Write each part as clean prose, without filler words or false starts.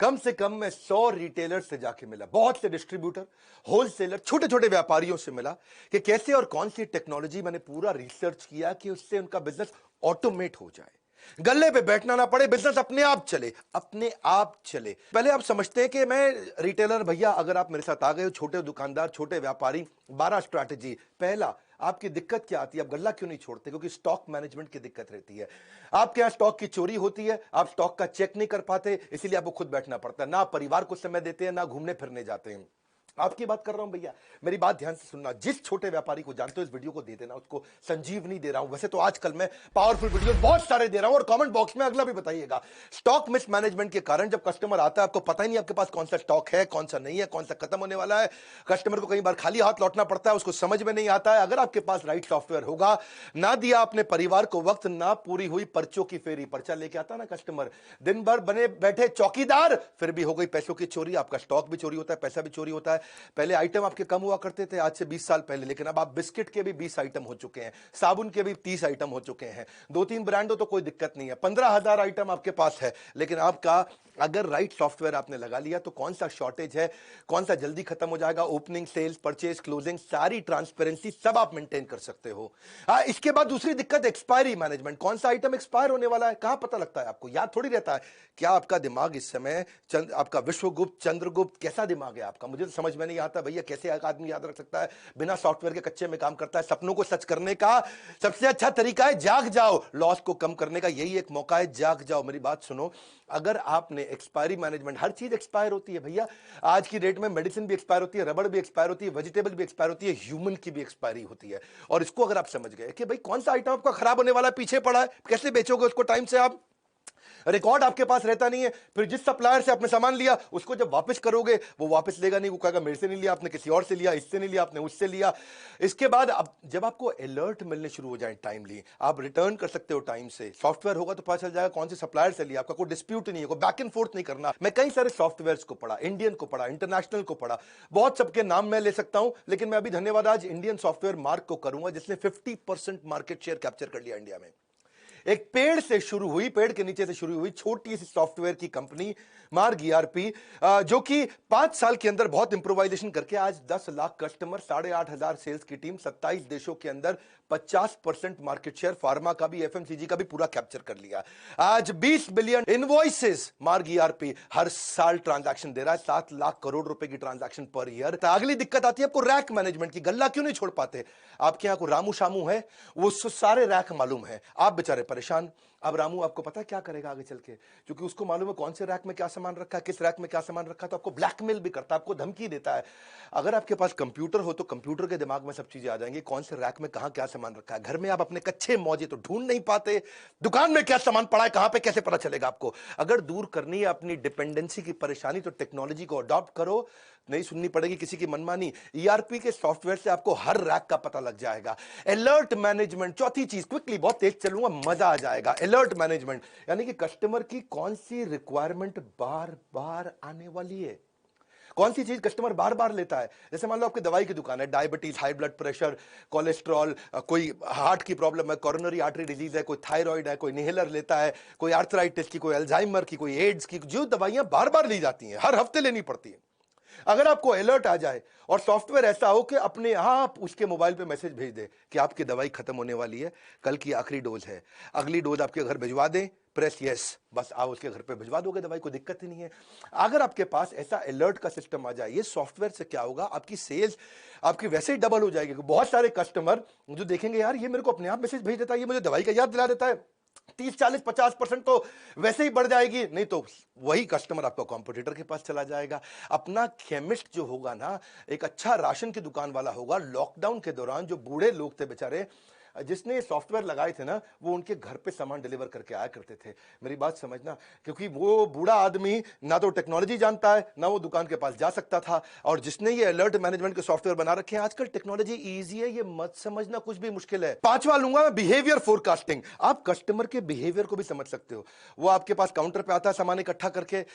कम से कम मैं 100 रिटेलर से जाके मिला, बहुत से डिस्ट्रीब्यूटर, होलसेलर, छोटे छोटे व्यापारियों से मिला कि कैसे और कौन सी टेक्नोलॉजी। मैंने पूरा रिसर्च किया कि उससे उनका बिजनेस ऑटोमेट हो जाए, गल्ले पे बैठना ना पड़े, बिजनेस अपने आप चले, अपने आप चले। पहले आप समझते हैं कि मैं रिटेलर भैया, अगर आप मेरे साथ आ गए हो, छोटे दुकानदार, छोटे व्यापारी, 12 स्ट्रैटेजी। पहला, आपकी दिक्कत क्या आती है? आप गल्ला क्यों नहीं छोड़ते? क्योंकि स्टॉक मैनेजमेंट की दिक्कत रहती है। आपके यहां स्टॉक की चोरी होती है, आप स्टॉक का चेक नहीं कर पाते, इसीलिए आपको खुद बैठना पड़ता है। ना परिवार को समय देते हैं, ना घूमने फिरने जाते हैं। आपकी बात कर रहा हूं भैया, मेरी बात ध्यान से सुनना। जिस छोटे व्यापारी को जानते हो, इस वीडियो को दे देना, उसको संजीवनी दे रहा हूं। वैसे तो आजकल मैं पावरफुल वीडियो बहुत सारे दे रहा हूं, और कमेंट बॉक्स में अगला भी बताइएगा। स्टॉक मिसमैनेजमेंट के कारण जब कस्टमर आता है, आपको पता ही नहीं आपके पास कौन सा स्टॉक है, कौन सा नहीं है, कौन सा खत्म होने वाला है। कस्टमर को कई बार खाली हाथ लौटना पड़ता है, उसको समझ में नहीं आता है। अगर आपके पास राइट सॉफ्टवेयर होगा, ना दिया अपने परिवार को वक्त, ना पूरी हुई पर्चों की फेरी, पर्चा लेके आता ना कस्टमर, दिन भर बने बैठे चौकीदार, फिर भी हो गई पैसों की चोरी। आपका स्टॉक भी चोरी होता है, पैसा भी चोरी होता है। पहले आइटम आपके कम हुआ करते थे आज से 20 साल पहले, लेकिन अब आप बिस्किट के भी 20 आइटम हो चुके हैं, साबुन के भी 30 आइटम हो चुके हैं। 2-3 ब्रांड हो तो कोई दिक्कत नहीं है, 15,000 आइटम आपके पास है। लेकिन आपका अगर राइट सॉफ्टवेयर आपने लगा लिया तो कौन सा शॉर्टेज है, कौन सा जल्दी खत्म हो जाएगा, ओपनिंग, सेल्स, परचेज, क्लोजिंग, सारी ट्रांसपेरेंसी सब आप मेंटेन कर सकते हो। इसके बाद दूसरी दिक्कत एक्सपायरी मैनेजमेंट। कौन सा आइटम एक्सपायर होने वाला है, कहां पता लगता है आपको? याद थोड़ी रहता है। क्या आपका दिमाग इस समय आपका विश्वगुप्त, चंद्रगुप्त, कैसा दिमाग है आपका? मुझे तो समझ में नहीं आता भैया, कैसे एक आदमी याद रख सकता है बिना सॉफ्टवेयर के? कच्चे में काम करता है। सपनों को सच करने का सबसे अच्छा तरीका है जाग जाओ। लॉस को कम करने का यही एक मौका है, जाग जाओ। मेरी बात सुनो, अगर आपने एक्सपायरी मैनेजमेंट, हर चीज एक्सपायर होती है भैया। आज की डेट में मेडिसिन भी एक्सपायर होती है, रबड़ भी एक्सपायर होती है, वेजिटेबल भी एक्सपायर होती है, ह्यूमन की भी एक्सपायरी होती है। और इसको अगर आप समझ गए कि भाई कौन सा आइटम आपका खराब होने वाला है, पीछे पड़ा है, कैसे बेचोगे उसको टाइम से? आप रिकॉर्ड आपके पास रहता नहीं है। फिर जिस सप्लायर से आपने सामान लिया, उसको जब वापस करोगे, वो वापस लेगा नहीं, वो कहेगा मेरे से नहीं लिया आपने, किसी और से लिया, इससे नहीं लिया आपने, उससे लिया। इसके बाद अब जब आपको अलर्ट मिलने शुरू हो जाए टाइमली, आप रिटर्न कर सकते हो टाइम से। सॉफ्टवेयर होगा तो पता चल जाएगा कौन से सप्लायर से लिया, आपका कोई डिस्प्यूट नहीं है, कोई बैक एंड फोर्थ नहीं करना। मैं कई सारे सॉफ्टवेयर को पढ़ा, इंडियन को पढ़ा, इंटरनेशनल को पढ़ा, बहुत सबके नाम मैं ले सकता हूं, लेकिन मैं अभी धन्यवाद आज इंडियन सॉफ्टवेयर मार्क को करूंगा, जिसने 50% मार्केट शेयर कैप्चर कर लिया इंडिया में। एक पेड़ से शुरू हुई, पेड़ के नीचे से शुरू हुई छोटी सी सॉफ्टवेयर की कंपनी मार्ग ईआरपी, जो कि 5 साल के अंदर बहुत इंप्रोवाइजेशन करके आज 10 लाख कस्टमर, 8,500 सेल्स की टीम, 27 देशों के अंदर 50% मार्केट शेयर, फार्मा का भी, एफएमसीजी का भी पूरा कैप्चर कर लिया। आज 20 बिलियन इनवॉइसेस मार्ग ईआरपी हर साल ट्रांजैक्शन दे रहा है, 7 लाख करोड़ रुपए की ट्रांजैक्शन पर ईयर। अगली दिक्कत आती है आपको रैक मैनेजमेंट की। गल्ला क्यों नहीं छोड़ पाते? आपके यहां को रामू शामू है, वो सारे रैक मालूम है, आप बेचारे परेशान। अब रामू आपको पता है क्या करेगा आगे चल के? क्योंकि उसको मालूम है कौन से रैक में क्या सामान रखा है, किस रैक में क्या सामान रखा है, तो आपको ब्लैकमेल भी करता है, आपको धमकी देता है। अगर आपके पास कंप्यूटर हो तो कंप्यूटर के दिमाग में सब चीजें आ जाएंगी, कौन से रैक में कहां क्या सामान रखा है। घर में आप अपने कच्चे मौजे तो ढूंढ नहीं पाते, दुकान में क्या सामान पड़ा है, कहां पे कैसे पता चलेगा आपको? अगर दूर करनी है अपनी डिपेंडेंसी की परेशानी, तो टेक्नोलॉजी को अडॉप्ट करो, नहीं सुननी पड़ेगी किसी की मनमानी। ईआरपी के सॉफ्टवेयर से आपको हर रैक का पता लग जाएगा। अलर्ट मैनेजमेंट, चौथी चीज, क्विकली, बहुत तेज चलूंगा, मजा आ जाएगा। अलर्ट मैनेजमेंट यानी कि कस्टमर की कौन सी रिक्वायरमेंट बार बार आने वाली है, कौन सी चीज कस्टमर बार बार लेता है। जैसे मान लो आपकी दवाई की दुकान है, diabetes, high blood pressure, cholesterol, कोई हार्ट की प्रॉब्लम है, कोरोनरी आर्टरी डिजीज है, कोई थायराइड है, कोई इनहेलर लेता है, कोई आर्थराइटिस की, कोई अल्जाइमर की, कोई एड्स की, जो दवाइयां बार बार ली जाती हैं, हर हफ्ते लेनी पड़ती है। अगर आपको अलर्ट आ जाए और सॉफ्टवेयर ऐसा हो कि अपने आप उसके मोबाइल पे मैसेज भेज दे कि आपकी दवाई खत्म होने वाली है, कल की आखिरी डोज है, अगली डोज आपके घर भिजवा दें, प्रेस यस, बस आप उसके घर पे भिजवा दोगे दवाई, कोई दिक्कत ही नहीं है। अगर आपके पास ऐसा अलर्ट का सिस्टम आ जाए, ये सॉफ्टवेयर से क्या होगा, आपकी सेल्स आपकी वैसे ही डबल हो जाएगी। बहुत सारे कस्टमर जो देखेंगे, यार ये मेरे को अपने आप मैसेज भेज देता है, ये मुझे दवाई का याद दिला देता है, 30, 40, 50% तो वैसे ही बढ़ जाएगी। नहीं तो वही कस्टमर आपका कॉम्पिटिटर के पास चला जाएगा। अपना केमिस्ट जो होगा ना, एक अच्छा राशन की दुकान वाला होगा, लॉकडाउन के दौरान जो बूढ़े लोग थे बेचारे, जिसने सॉफ्टवेयर लगाए थे ना, वो उनके घर पे सामान डिलीवर करके आया करते थे। मेरी बात समझना, क्योंकि वो बूढ़ा आदमी ना तो टेक्नोलॉजी जानता है, ना वो दुकान के पास जा सकता था। और जिसने ये अलर्ट मैनेजमेंट के सॉफ्टवेयर बना रखे हैं, आजकल टेक्नोलॉजी इजी है, ये मत समझना कुछ भी मुश्किल है। पांचवा लूंगा मैं, बिहेवियर फोरकास्टिंग। आप कस्टमर के बिहेवियर को भी समझ सकते हो। वो आपके पास काउंटर पे आता है सामान इकट्ठा करके,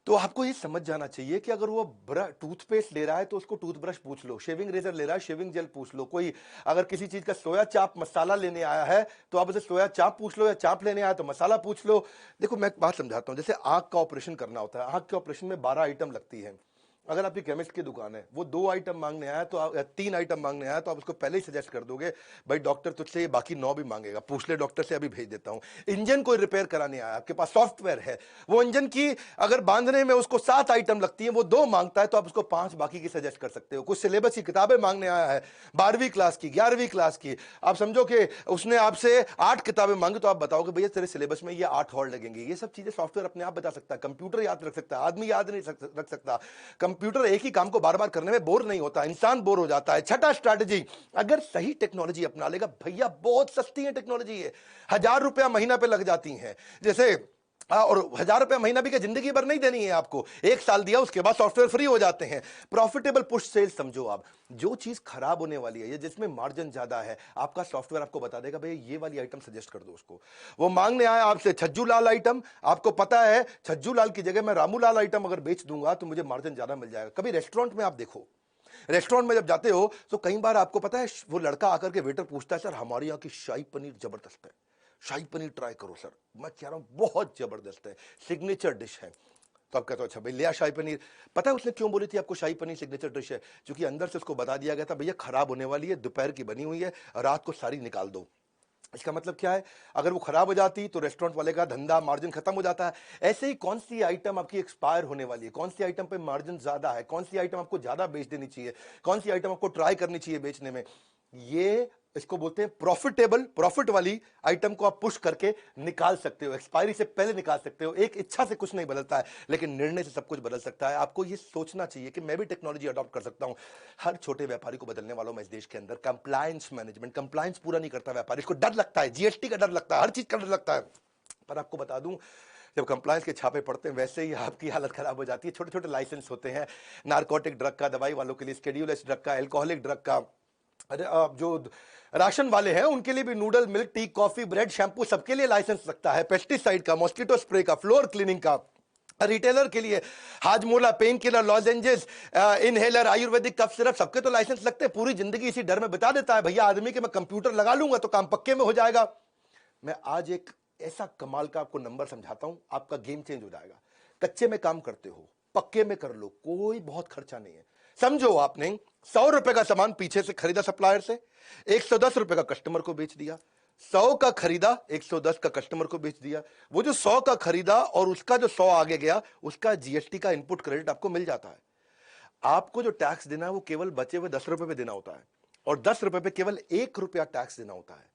तो आपको ये समझ जाना चाहिए कि अगर वो टूथपेस्ट ले रहा है तो उसको टूथब्रश पूछ लो, शेविंग रेजर ले रहा है शेविंग जेल पूछ लो, कोई अगर किसी चीज का सोया चाप मसाला लेने आया है तो आप उसे सोया चाप पूछ लो, या चाप लेने आया तो मसाला पूछ लो। देखो मैं एक बात समझाता हूं, जैसे आंख का ऑपरेशन करना होता है, आंख के ऑपरेशन में 12 आइटम लगती है। अगर आपकी केमिस्ट की दुकान है, वो 2 आइटम मांगने आया तो या 3 आइटम मांगने आया तो आप उसको पहले ही सजेस्ट कर दोगे भाई डॉक्टर तुझसे ये बाकी 9 भी मांगेगा, पूछ ले डॉक्टर से, अभी भेज देता हूं। इंजन कोई रिपेयर कराने आया, आपके पास सॉफ्टवेयर है, वो इंजन की अगर बांधने में उसको 7 आइटम लगती है, वो 2 मांगता है तो आप उसको 5 बाकी की सजेस्ट कर सकते हो। कुछ सिलेबस की किताबें मांगने आया है, 12वीं क्लास की, 11वीं क्लास की, आप समझो कि उसने आपसे 8 किताबें मांगी तो आप बताओगे भैया तेरे सिलेबस में ये 8 और लगेंगे। ये सब चीजें सॉफ्टवेयर अपने आप बता सकता है, कंप्यूटर याद रख सकता है, आदमी याद नहीं रख सकता। कंप्यूटर एक ही काम को बार बार करने में बोर नहीं होता, इंसान बोर हो जाता है। छठा स्ट्रैटेजी, अगर सही टेक्नोलॉजी अपना लेगा, भैया बहुत सस्ती है टेक्नोलॉजी, है 1000 रुपया महीना पे लग जाती है। जैसे और 1000 रुपया महीना भी क्या जिंदगी भर नहीं देनी है आपको, 1 साल दिया उसके बाद सॉफ्टवेयर फ्री हो जाते हैं। प्रॉफिटेबल पुश सेल्स समझो आप, जो चीज खराब होने वाली है या जिसमें मार्जिन ज्यादा है, आपका सॉफ्टवेयर आपको बता देगा भैया ये वाली आइटम सजेस्ट कर दो उसको। वो मांगने आया आपसे छज्जू लाल आइटम, आपको पता है छज्जू लाल की जगह मैं रामू लाल आइटम अगर बेच दूंगा तो मुझे मार्जिन ज्यादा मिल जाएगा। कभी रेस्टोरेंट में आप देखो, रेस्टोरेंट में जब जाते हो तो कई बार आपको पता है वो लड़का आकर के वेटर पूछता है सर हमारे यहाँ की शाही पनीर जबरदस्त है, शाही पनीर ट्राई करो सर। मैं कह रहा हूं बहुत जबरदस्त है, सिग्नेचर डिश है। तो आप कहते हो अच्छा भाई लिया शाही पनीर। पता है उसने क्यों बोली थी आपको शाही पनीर सिग्नेचर डिश है? क्योंकि अंदर से उसको बता दिया गया था भैया खराब होने वाली है, दोपहर की बनी हुई है, रात को सारी निकाल दो। इसका मतलब क्या है, अगर वो खराब हो जाती तो रेस्टोरेंट वाले का धंधा मार्जिन खत्म हो जाता है। ऐसे ही कौन सी आइटम आपकी एक्सपायर होने वाली है, कौन सी आइटम पे मार्जिन ज्यादा है, कौन सी आइटम आपको ज्यादा बेच देनी चाहिए, कौन सी आइटम आपको ट्राई करनी चाहिए बेचने में, ये इसको बोलते हैं प्रॉफिटेबल। प्रॉफिट वाली आइटम को आप पुश करके निकाल सकते हो, एक्सपायरी से पहले निकाल सकते हो। एक इच्छा से कुछ नहीं बदलता है, लेकिन निर्णय से सब कुछ बदल सकता है। आपको ये सोचना चाहिए कि मैं भी टेक्नोलॉजी अडॉप्ट कर सकता हूं। हर छोटे व्यापारी को बदलने वालों में इस देश के अंदर कंप्लायंस मैनेजमेंट, कंप्लायंस पूरा नहीं करता व्यापारी, इसको डर लगता है, जीएसटी का डर लगता है, हर चीज का डर लगता है। पर आपको बता दूं, जब कंप्लायंस के छापे पड़ते हैं वैसे ही आपकी हालत खराब हो जाती है। छोटे छोटे लाइसेंस होते हैं, नारकोटिक ड्रग का, दवाई वालों के लिए स्केड्यूल एस ड्रग का, अल्कोहलिक ड्रग का, अरे जो राशन वाले हैं उनके लिए भी noodle, milk, tea, coffee, bread, shampoo, सबके लिए लाइसेंस लगता है। पेस्टिसाइड का, मॉस्किटो स्प्रे का, फ्लोर क्लीनिंग का, रिटेलर के लिए Hajmola, pain killer, lozenges, inhaler, ayurvedic cough syrup, सबके तो लाइसेंस लगते हैं। पूरी जिंदगी इसी डर में बिता देता है भैया आदमी कि मैं कंप्यूटर लगा लूंगा तो काम पक्के में हो जाएगा। मैं आज एक ऐसा कमाल का आपको नंबर समझाता हूं, आपका गेम चेंज हो जाएगा। कच्चे में काम करते हो, पक्के में कर लो, कोई बहुत खर्चा नहीं है। समझो आपने 100 रुपए का सामान पीछे से खरीदा सप्लायर से, 110 रुपए का कस्टमर को बेच दिया। 100 का खरीदा, 110 का कस्टमर को बेच दिया। वो जो 100 का खरीदा और उसका जो 100 आगे गया, उसका जीएसटी का इनपुट क्रेडिट आपको मिल जाता है। आपको जो टैक्स देना है वो केवल बचे हुए 10 रुपए पे देना होता है, और 10 रुपए पे केवल 1 रुपया टैक्स देना होता है।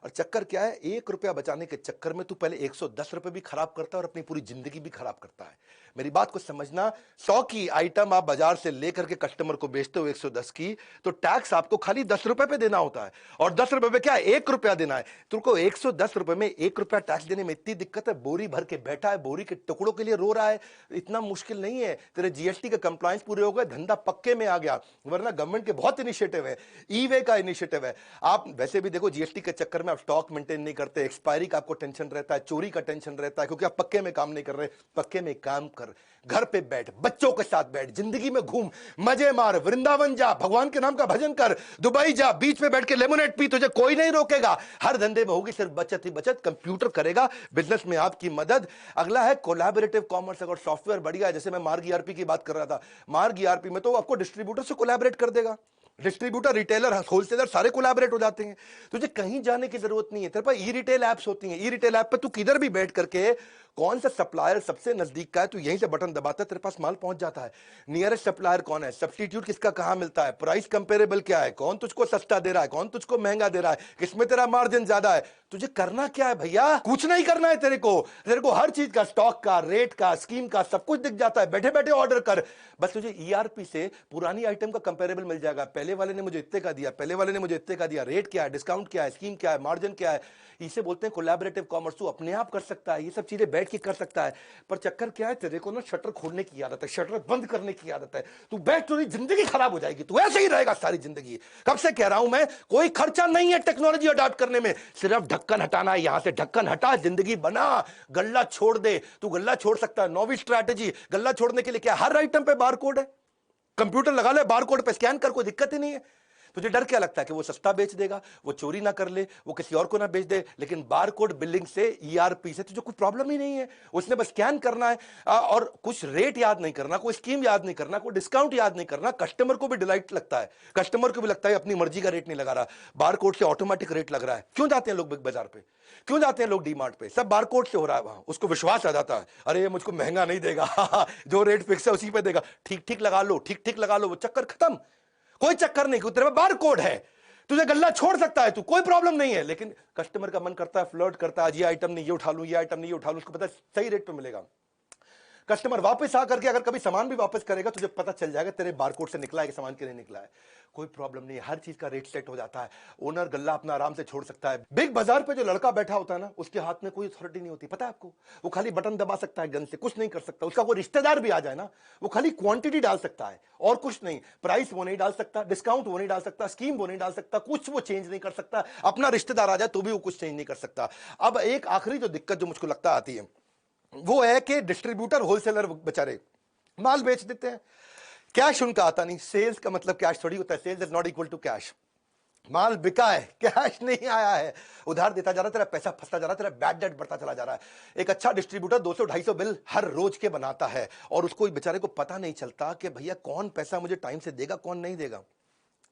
और चक्कर क्या है, 1 रुपया बचाने के चक्कर में तू पहले 110 रुपए भी खराब करता है और अपनी पूरी जिंदगी भी खराब करता है। मेरी बात को समझना, 100 की आइटम आप बाजार से लेकर के कस्टमर को बेचते हो 110 की, तो टैक्स आपको खाली 10 रुपए पे देना होता है। और 10 रुपए पे क्या 1 रुपया देना है। तुमको 110 रुपए में 1 रुपया टैक्स देने में इतनी दिक्कत है? बोरी भर के बैठा है, बोरी के टुकड़ों के लिए रो रहा है, इतना मुश्किल नहीं है। तेरे जीएसटी के कंप्लायंस पूरे हो गए, धंधा पक्के में आ गया। वरना गवर्नमेंट के बहुत इनिशिएटिव है, ई वे का इनिशिएटिव है। आप वैसे भी देखो जीएसटी के चक्कर में आप स्टॉक मेंटेन नहीं करते, एक्सपायरी का आपको टेंशन रहता है, चोरी का टेंशन रहता है, क्योंकि आप पक्के में काम नहीं कर रहे। पक्के में काम कर, घर पे बैठ, बच्चों के साथ बैठ, जिंदगी में घूम, मजे मार, वृंदावन जा, भगवान के नाम का भजन कर, दुबई जा, बीच में बैठ के लेमोनेड पी, तुझे कोई नहीं रोकेगा। हर धंधे में होगी सिर्फ बचत ही बचत, कंप्यूटर करेगा बिजनेस में आपकी मदद। अगला है कोलैबोरेटिव कॉमर्स। अगर सॉफ्टवेयर बढ़िया है, जैसे मैं मार्ग ईआरपी की बात कर रहा था, मार्ग ईआरपी में तो आपको डिस्ट्रीब्यूटर से कोलैबोरेट कर देगा। डिस्ट्रीब्यूटर, रिटेलर, होलसेलर सारे कोलैबोरेट हो जाते हैं। तुझे कहीं जाने की जरूरत नहीं है। तेरे पास ई रिटेल एप्स होती हैं, ई रिटेल ऐप पे तू किधर भी बैठ करके कौन सा सप्लायर सबसे नजदीक का है, तू यहीं से बटन दबाता है, तेरे पास माल पहुंच जाता है। नियरेस्ट सप्लायर कौन है, सब्स्टिट्यूट किसका कहां मिलता है, प्राइस कंपेरेबल क्या है, कौन तुझको सस्ता दे रहा है, कौन तुझको महंगा दे रहा है, किसमें तेरा मार्जिन ज्यादा है। तुझे करना क्या है भैया, कुछ नहीं करना है। तेरे को हर चीज का, स्टॉक का, रेट का, स्कीम का सब कुछ दिख जाता है। बैठे बैठे ऑर्डर कर, बस तुझे ईआरपी से पुरानी आइटम का कंपेरेबल मिल जाएगा। पहले वाले ने मुझे इतने का दिया, पहले वाले ने मुझे इतने का दिया, रेट क्या है, डिस्काउंट क्या है, स्कीम क्या है, मार्जिन क्या है, इसे बोलते हैं कोलैबोरेटिव कॉमर्स। तू अपने आप कर सकता है, ये सब चीजें बैठ के कर सकता है। पर चक्कर क्या है, तेरे को ना शटर खोलने की आदत है, शटर बंद करने की आदत है। तू बैठ, तो जिंदगी खराब हो जाएगी, तू ऐसे ही रहेगा सारी जिंदगी। कब से कह रहा हूं मैं, कोई खर्चा नहीं है टेक्नोलॉजी अडॉप्ट करने में, सिर्फ ढक्कन हटाना है। यहां से ढक्कन हटा, जिंदगी बना, गल्ला छोड़ दे। तू गल्ला छोड़ सकता है, नौवीं स्ट्रैटेजी। गल्ला छोड़ने के लिए क्या, हर आइटम पे बार कोड है, कंप्यूटर लगा ले, बार कोड पे स्कैन कर, कोई दिक्कत ही नहीं है। तुझे डर क्या लगता है कि वो सस्ता बेच देगा, वो चोरी ना कर ले, वो किसी और को ना बेच दे। लेकिन बार कोड बिलिंग से, ईआरपी से तुझे कोई प्रॉब्लम ही नहीं है। उसने बस स्कैन करना है और कुछ रेट याद नहीं करना, कोई स्कीम याद नहीं करना, कोई डिस्काउंट याद नहीं करना। कस्टमर को भी डिलाइट लगता है, कस्टमर को भी लगता है अपनी मर्जी का रेट नहीं लगा रहा, बार कोड से ऑटोमेटिक रेट लग रहा है। क्यों जाते हैं लोग बिग बाजार पे, क्यों जाते हैं लोग डी मार्ट पे, सब बार कोड से हो रहा है वहां। उसको विश्वास आ जाता है, अरे ये मुझको महंगा नहीं देगा जो रेट फिक्स है उसी पे देगा, ठीक ठीक लगा लो, ठीक ठीक लगा लो, वो चक्कर खत्म। कोई चक्कर नहीं, तेरे में बार कोड है, तुझे गल्ला छोड़ सकता है तू, कोई प्रॉब्लम नहीं है। लेकिन कस्टमर का मन करता है, फ्लर्ट करता है, ये आइटम नहीं ये उठा लूं, ये आइटम नहीं ये उठा लूं, उसको पता है सही रेट पे मिलेगा। कस्टमर वापस आकर के अगर कभी सामान भी वापस करेगा, तुझे पता चल जाएगा तेरे बारकोड से निकला है कि सामान के लिए निकला है। कोई प्रॉब्लम नहीं है, हर चीज का रेट सेट हो जाता है। ओनर गल्ला अपना आराम से छोड़ सकता है। बिग बाजार पे जो लड़का बैठा होता है ना, उसके हाथ में कोई अथॉरिटी नहीं होती, पता है आपको। वो खाली बटन दबा सकता है गन से, कुछ नहीं कर सकता। उसका कोई रिश्तेदार भी आ जाए ना, वो खाली क्वांटिटी डाल सकता है और कुछ नहीं। प्राइस वो नहीं डाल सकता, डिस्काउंट वो नहीं डाल सकता, स्कीम वो नहीं डाल सकता, कुछ वो चेंज नहीं कर सकता। अपना रिश्तेदार आ जाए तो भी वो कुछ चेंज नहीं कर सकता। अब एक आखिरी जो दिक्कत जो मुझको लगता आती है, वो है कि डिस्ट्रीब्यूटर होलसेलर बेचारे माल बेच देते हैं, कैश उनका आता नहीं। सेल्स का मतलब कैश थोड़ी होता है, sales is not equal to cash. माल बिका है, कैश नहीं आया है, उधार देता जा रहा है, तेरा पैसा फंसता जा रहा है, तेरा बैड डेट बढ़ता चला जा रहा है। एक अच्छा डिस्ट्रीब्यूटर 200-250 बिल हर रोज के बनाता है और उसको बेचारे को पता नहीं चलता कि भैया कौन पैसा मुझे टाइम से देगा, कौन नहीं देगा।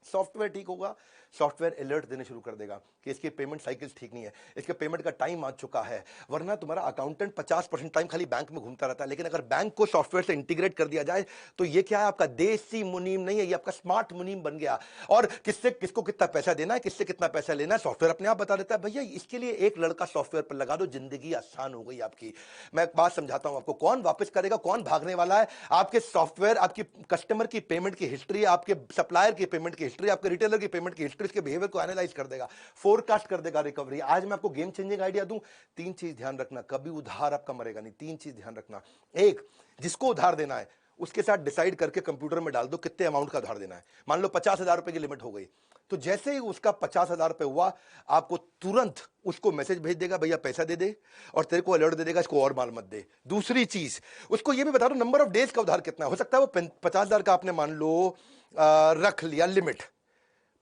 सॉफ्टवेयर ठीक होगा, सॉफ्टवेयर अलर्ट देने शुरू कर देगा कि इसकी पेमेंट साइकिल्स ठीक नहीं है, इसके पेमेंट का टाइम आ चुका है। वरना तुम्हारा अकाउंटेंट 50% टाइम खाली बैंक में घूमता रहता है। लेकिन अगर बैंक को सॉफ्टवेयर से इंटीग्रेट कर दिया जाए तो ये क्या है, आपका देसी मुनीम नहीं है, ये आपका स्मार्ट मुनीम बन गया। और किससे किसको कितना पैसा देना है, किससे कितना पैसा लेना है, सॉफ्टवेयर अपने आप बता देता है। भैया इसके लिए एक लड़का सॉफ्टवेयर पर लगा दो, जिंदगी आसान हो गई आपकी। मैं एक बात समझाता हूं आपको, कौन वापस करेगा, कौन भागने वाला है। आपके सॉफ्टवेयर आपकी कस्टमर की पेमेंट की हिस्ट्री, आपके सप्लायर की पेमेंट की हिस्ट्री, आपके रिटेलर की पेमेंट की हिस्ट्री, इसके बिहेवियर को एनालाइज कर देगा, फोरकास्ट कर देगा रिकवरी। आज मैं आपको गेम चेंजिंग आइडिया दूं, 3 चीज ध्यान रखना, कभी उधार आपका मरेगा नहीं। 3 चीज ध्यान रखना। एक, जिसको उधार देना है उसके साथ डिसाइड करके कंप्यूटर में डाल दो कितने अमाउंट का उधार देना है। मान लो 50,000 रुपए की लिमिट हो गई, तो जैसे ही उसका 50,000 रुपए हुआ, आपको तुरंत उसको मैसेज भेज देगा, भैया पैसा दे दे, और तेरे को अलर्ट दे देगा इसको और माल मत दे। दूसरी चीज, उसको ये भी बता दो नंबर ऑफ डेज का उधार कितना हो सकता है। वो 50,000 का आपने मान लो रख लिया लिमिट,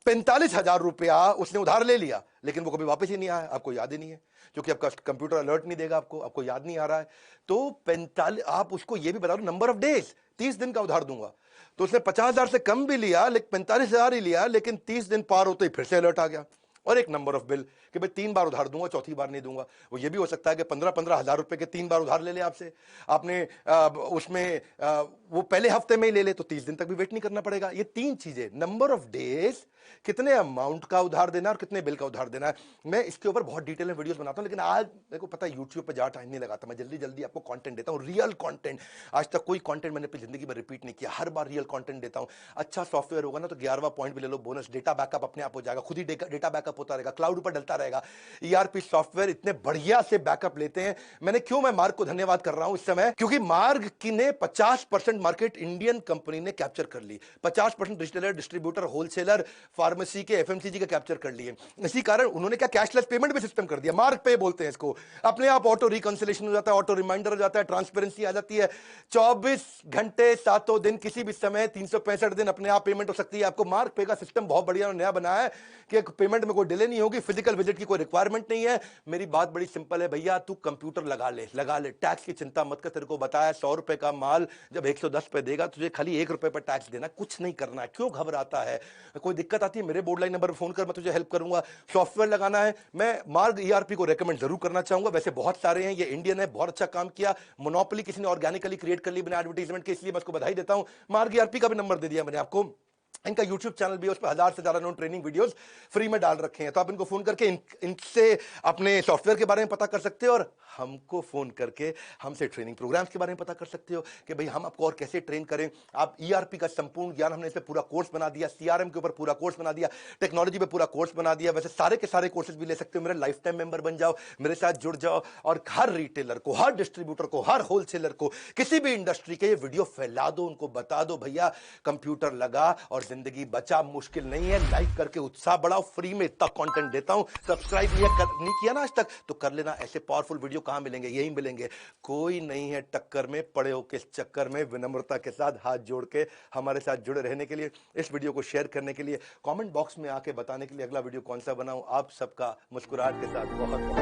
45,000 रुपया उसने उधार ले लिया, लेकिन वो कभी वापस ही नहीं आया, आपको याद ही नहीं है, क्योंकि आपका कंप्यूटर अलर्ट नहीं देगा आपको याद नहीं आ रहा है। तो 45, आप उसको ये भी बता दो नंबर ऑफ डेज, 30 दिन का उधार दूंगा। तो उसने 50,000 से कम भी लिया, लेकिन 45,000 ही लिया, लेकिन 30 दिन पार होते ही फिर से अलर्ट आ गया। और एक नंबर ऑफ बिल कि भाई 3 बार उधार दूंगा, चौथी बार नहीं दूंगा। वो ये भी हो सकता है कि 15-15 हजार रुपए के 3 बार उधार ले ले आपसे, आपने उसमें वो पहले हफ्ते में ही ले ले, तो 30 दिन तक भी वेट नहीं करना पड़ेगा। ये 3 चीजें, नंबर ऑफ डेज, कितने अमाउंट का उधार देना और कितने बिल का उधार देना है। मैं इसके ऊपर बहुत डिटेल में वीडियोस बनाता हूं, लेकिन आज मेरे को पता है यूट्यूब पे ज्यादा टाइम नहीं लगाता, मैं जल्दी जल्दी आपको कंटेंट देता हूं, रियल कंटेंट। आज तक कोई कंटेंट मैंने अपनी जिंदगी में रिपीट नहीं किया, हर बार रियल कंटेंट देता हूं। अच्छा सॉफ्टवेयर होगा ना तो 11वां पॉइंट भी ले लो बोनस, डेटा बैकअप अपने आप हो जाएगा, खुद ही डेटा बैकअप होता रहेगा, क्लाउड पर डलता रहेगा। ईआरपी सॉफ्टवेयर इतने बढ़िया से बैकअप लेते हैं। मैं मार्ग को धन्यवाद कर रहा हूं इस समय, क्योंकि मार्ग की ने 50% मार्केट इंडियन कंपनी ने कैप्चर कर ली, 50% रिटेलर, डिस्ट्रीब्यूटर, होलसेलर, फार्मेसी के, एफएमसीजी के कैप्चर कर लिए। इसी कारण उन्होंने क्या कैशलेस पेमेंट भी सिस्टम कर दिया, मार्ग पे बोलते हैं इसको। अपने आप ऑटो रिकंसिलेशन हो जाता है, ऑटो रिमाइंडर हो जाता है, ट्रांसपेरेंसी आ जाती है। 24 घंटे 7 दिन किसी भी समय 365 दिन अपने आप पेमेंट हो सकती है। आपको मार्ग पे का सिस्टम बहुत बढ़िया नया बनाया है कि पेमेंट में कोई डिले नहीं होगी, फिजिकल विजिट की कोई रिक्वायरमेंट नहीं है। मेरी बात बड़ी सिंपल है भैया, तू कंप्यूटर लगा ले, टैक्स की चिंता मत कर। तेरे को बताया 100 रुपए का माल जब 110 पे देगा, तुझे खाली 1 रुपए पर टैक्स देना, कुछ नहीं करना है। क्यों घबराता है? कोई दिक्कत आती है मेरे बोर्ड लाइन नंबर पर फोन कर, मैं तुझे हेल्प करूंगा। सॉफ्टवेयर लगाना है, मैं मार्ग ईआरपी को रेकमेंड जरूर करना चाहूंगा। वैसे बहुत सारे हैं, ये इंडियन है, बहुत अच्छा काम किया। मोनोपोली किसी ने ऑर्गेनिकली क्रिएट कर ली बिना एडवर्टाइजमेंट के, इसलिए मैं उसको बधाई देता हूं। मार्ग ईआरपी का भी नंबर दे दिया मैंने आपको, इनका YouTube चैनल भी है, उस पर 1000 से ज्यादा उन्होंने ट्रेनिंग वीडियोस फ्री में डाल रखे हैं। तो आप इनको फोन करके इनसे अपने सॉफ्टवेयर के बारे में पता कर सकते हो, और हमको फोन करके हमसे ट्रेनिंग प्रोग्राम्स के बारे में पता कर सकते हो कि भाई हम आपको और कैसे ट्रेन करें। आप ERP का संपूर्ण ज्ञान, हमने इस पे पूरा कोर्स बना दिया, CRM के ऊपर पूरा कोर्स बना दिया, टेक्नोलॉजी पे पूरा कोर्स बना दिया। वैसे सारे के सारे कोर्सेज भी ले सकते हो। मेरे लाइफ टाइम मेंबर बन जाओ, मेरे साथ जुड़ जाओ, और हर रिटेलर को, हर डिस्ट्रीब्यूटर को, हर होलसेलर को, किसी भी इंडस्ट्री के ये वीडियो फैला दो, उनको बता दो भैया कंप्यूटर लगा और जिंदगी बचा, मुश्किल नहीं है। लाइक करके उत्साह बढ़ाओ, फ्री में इतना कंटेंट देता हूं। सब्सक्राइब नहीं किया ना आज तक तो कर लेना। ऐसे पावरफुल वीडियो कहां मिलेंगे? यही मिलेंगे। कोई नहीं है टक्कर में, पड़े हो किस चक्कर में। विनम्रता के साथ हाथ जोड़ के हमारे साथ जुड़े रहने के लिए, इस वीडियो को शेयर करने के लिए, कमेंट बॉक्स में आके बताने के लिए अगला वीडियो कौन सा बनाऊं। आप सबका मुस्कुराहट के साथ बहुत बहुत